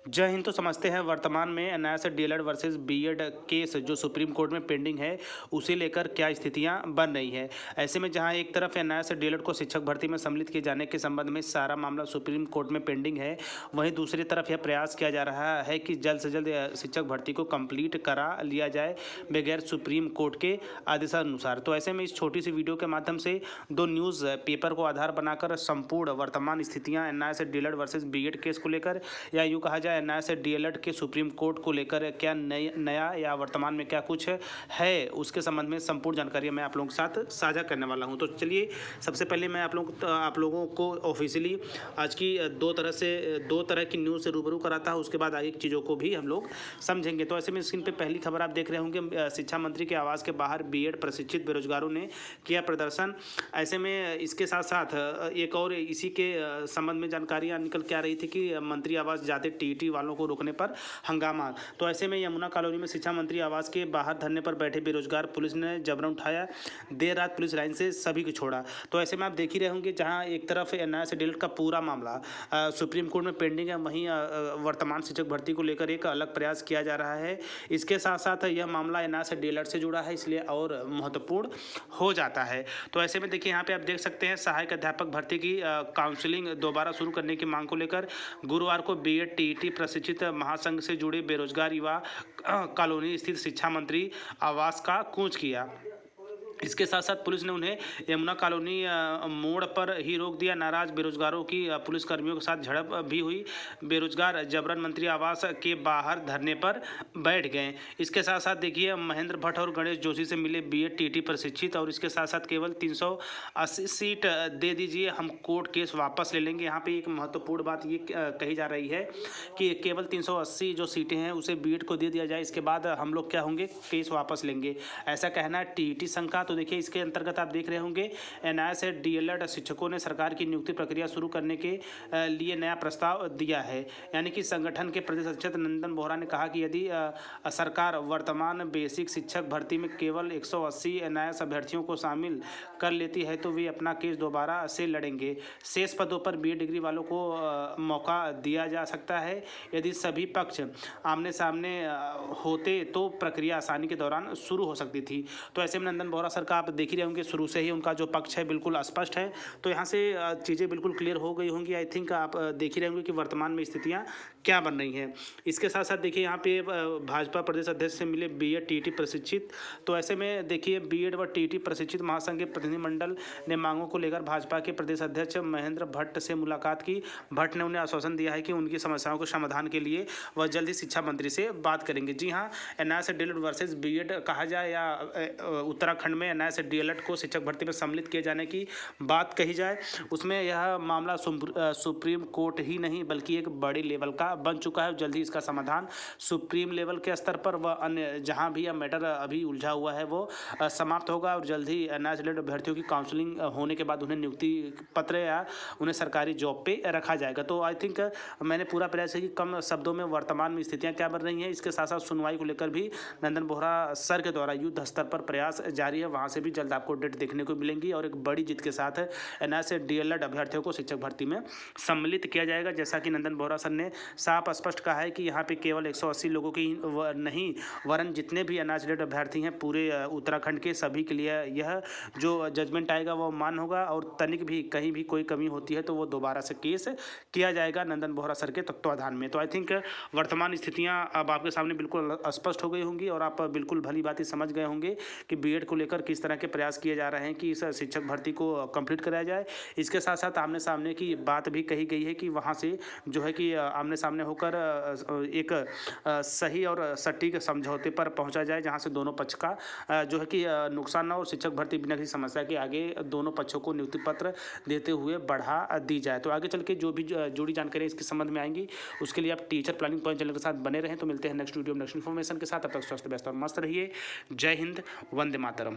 जय हिंद। तो समझते हैं वर्तमान में NIS DElEd versus BEd case जो सुप्रीम कोर्ट में पेंडिंग है उसे लेकर क्या स्थितियां बन रही है। ऐसे में जहां एक तरफ एनआईएस डीएलएड को शिक्षक भर्ती में सम्मिलित किए जाने के संबंध में सारा मामला सुप्रीम कोर्ट में पेंडिंग है, वहीं दूसरी तरफ यह प्रयास किया जा रहा है कि जल्द से जल्द शिक्षक भर्ती को कंप्लीट करा लिया जाए बगैर सुप्रीम कोर्ट के आदेशानुसार। तो ऐसे में इस छोटी सी वीडियो के माध्यम से दो न्यूज़ पेपर को आधार बनाकर संपूर्ण वर्तमान स्थितियाँ NIS DElEd versus BEd case को लेकर, या यूँ कहा जाए एनआईएस डीएलएड के सुप्रीम कोर्ट को लेकर क्या नया या वर्तमान में क्या कुछ है, उसके संबंध में संपूर्ण जानकारी मैं आप लोगों के साथ साझा करने वाला हूं। तो चलिए सबसे पहले मैं आप लोगों को ऑफिशियली आज की दो तरह की न्यूज़ से रूबरू कराता हूं, उसके बाद आगे की चीज़ों को भी हम लोग समझेंगे। तो ऐसे में स्क्रीन पर पहली खबर आप देख रहे होंगे, शिक्षा मंत्री के आवास के बाहर बीएड प्रशिक्षित बेरोजगारों ने किया प्रदर्शन। ऐसे में इसके साथ साथ एक और इसी के संबंध में जानकारियाँ निकल के आ रही थी कि मंत्री आवास जाते टीईटी वालों को रोकने पर हंगामा। तो ऐसे में यमुना कॉलोनी में शिक्षा मंत्री आवास के बाहर धरने पर बैठे बेरोजगार पुलिस ने जबरन उठाया, देर रात पुलिस लाइन से सभी को छोड़ा। तो ऐसे में आप देख ही रहे होंगे, जहां एक तरफ एनआईएस डीएलएड का पूरा मामला सुप्रीम कोर्ट में पेंडिंग है, वहीं वर्तमान शिक्षक भर्ती को लेकर एक अलग प्रयास किया जा रहा है। इसके साथ साथ यह मामला एनआईएस डीएलएड से जुड़ा है, इसलिए और महत्वपूर्ण हो जाता है। तो ऐसे में देखिए यहाँ पे आप देख सकते हैं, सहायक अध्यापक भर्ती की काउंसलिंग दोबारा शुरू करने की मांग को लेकर गुरुवार को बीएड टीईटी प्रशिक्षित महासंघ से जुड़े बेरोजगार युवा कॉलोनी स्थित शिक्षा मंत्री आवास का कूच किया। इसके साथ साथ पुलिस ने उन्हें यमुना कॉलोनी मोड़ पर ही रोक दिया। नाराज बेरोजगारों की पुलिसकर्मियों के साथ झड़प भी हुई। बेरोजगार जबरन मंत्री आवास के बाहर धरने पर बैठ गए। इसके साथ साथ देखिए, महेंद्र भट्ट और गणेश जोशी से मिले बीएड टीटी प्रशिक्षित, और इसके साथ साथ केवल 380 सीट दे दीजिए, हम कोर्ट केस वापस ले लेंगे। यहाँ पे एक महत्वपूर्ण बात ये कही जा रही है कि केवल 380 जो सीटें हैं उसे बीएड को दे दिया जाए, इसके बाद हम लोग क्या होंगे, केस वापस लेंगे, ऐसा कहना है टीईटी संघ का। तो देखिए इसके अंतर्गत आप देख रहे होंगे, एनआईएस डीएलएड शिक्षकों ने सरकार की नियुक्ति प्रक्रिया शुरू करने के लिए नया प्रस्ताव दिया है। यानी कि संगठन के प्रदेश अध्यक्ष नंदन बोहरा ने कहा कि यदि सरकार वर्तमान बेसिक शिक्षक भर्ती में केवल 180 एनआईएस अभ्यर्थियों को शामिल कर लेती है तो वे अपना केस दोबारा से लड़ेंगे। शेष पदों पर बीएड डिग्री वालों को मौका दिया जा सकता है। यदि सभी पक्ष आमने सामने होते तो प्रक्रिया आसानी के दौरान शुरू हो सकती थी। तो ऐसे में नंदन बोहरा सर का आप देख ही रहे होंगे, शुरू से ही उनका जो पक्ष है बिल्कुल स्पष्ट है। तो यहाँ से चीज़ें बिल्कुल क्लियर हो गई होंगी। आई थिंक आप देख ही रहे होंगे कि वर्तमान में स्थितियाँ क्या बन रही हैं। इसके साथ साथ देखिए यहाँ पे भाजपा प्रदेश अध्यक्ष से मिले बीएड टीईटी प्रशिक्षित। तो ऐसे में देखिए, बीएड व टीईटी प्रशिक्षित महासंघ के प्रतिनिधिमंडल ने मांगों को लेकर भाजपा के प्रदेश अध्यक्ष महेंद्र भट्ट से मुलाकात की। भट्ट ने उन्हें आश्वासन दिया है कि उनकी समस्याओं के समाधान के लिए वह जल्द ही शिक्षा मंत्री से बात करेंगे। जी हाँ, एनआईएस डीएलएड वर्सेस बीएड कहा जाए या उत्तराखंड में एनआईएस डीएलएड को शिक्षक भर्ती में सम्मिलित किए जाने की बात कही जाए, उसमें यह मामला सुप्रीम कोर्ट ही नहीं बल्कि एक बड़े लेवल का बन चुका है। जल्द ही इसका समाधान सुप्रीम लेवल के स्तर पर व अन्य जहां भी यह मैटर अभी उलझा हुआ है वो समाप्त होगा, और जल्द ही एनआईएस डीएलएड अभ्यर्थियों की काउंसलिंग होने के बाद उन्हें नियुक्ति पत्र या उन्हें सरकारी जॉब पे रखा जाएगा। तो आई थिंक मैंने पूरा प्रयास है कि कम शब्दों में वर्तमान में स्थितियाँ क्या बन रही हैं। इसके साथ साथ सुनवाई को लेकर भी नंदन बोहरा सर के द्वारा युद्ध स्तर पर प्रयास जारी है, वहाँ से भी जल्द आपको डेट देखने को मिलेंगी, और एक बड़ी जीत के साथ एनआईएस डीएलएड अभ्यर्थियों को शिक्षक भर्ती में सम्मिलित किया जाएगा। जैसा कि नंदन बोहरा सर ने साफ स्पष्ट कहा है कि यहाँ पे केवल 180 लोगों की नहीं, वरन जितने भी एनआईएस डीएलएड अभ्यर्थी हैं पूरे उत्तराखंड के सभी के लिए यह जो जजमेंट आएगा वो मान होगा, और तनिक भी कहीं भी कोई कमी होती है तो वो दोबारा से केस किया जाएगा नंदन बोहरा सर के तत्वाधान में। तो आई थिंक वर्तमान स्थितियाँ अब आपके सामने बिल्कुल स्पष्ट हो गई होंगी, और आप बिल्कुल भली बात ही समझ गए होंगे कि बीएड को लेकर किस तरह के प्रयास किए जा रहे हैं कि इस शिक्षक भर्ती को कंप्लीट कराया जाए। इसके साथ साथ आमने सामने की बात भी कही गई है कि वहाँ से जो है कि आमने सामने होकर एक सही और सटीक समझौते पर पहुँचा जाए, जहाँ से दोनों पक्ष का जो है कि नुकसान न हो, और शिक्षक भर्ती बिना किसी समस्या के आगे दोनों पक्षों को नियुक्ति पत्र देते हुए बढ़ा दी जाए। तो आगे चल के जो भी जुड़ी जानकारी इसके संबंध में आएंगी, उसके लिए आप टीचर प्लानिंग पॉइंट चैनल के साथ बने रहें। तो मिलते हैं नेक्स्ट वीडियो में नेक्स्ट इन्फॉर्मेशन के साथ। तब तक स्वस्थ व्यस्त और मस्त रहिए। जय हिंद, वंदे मातरम।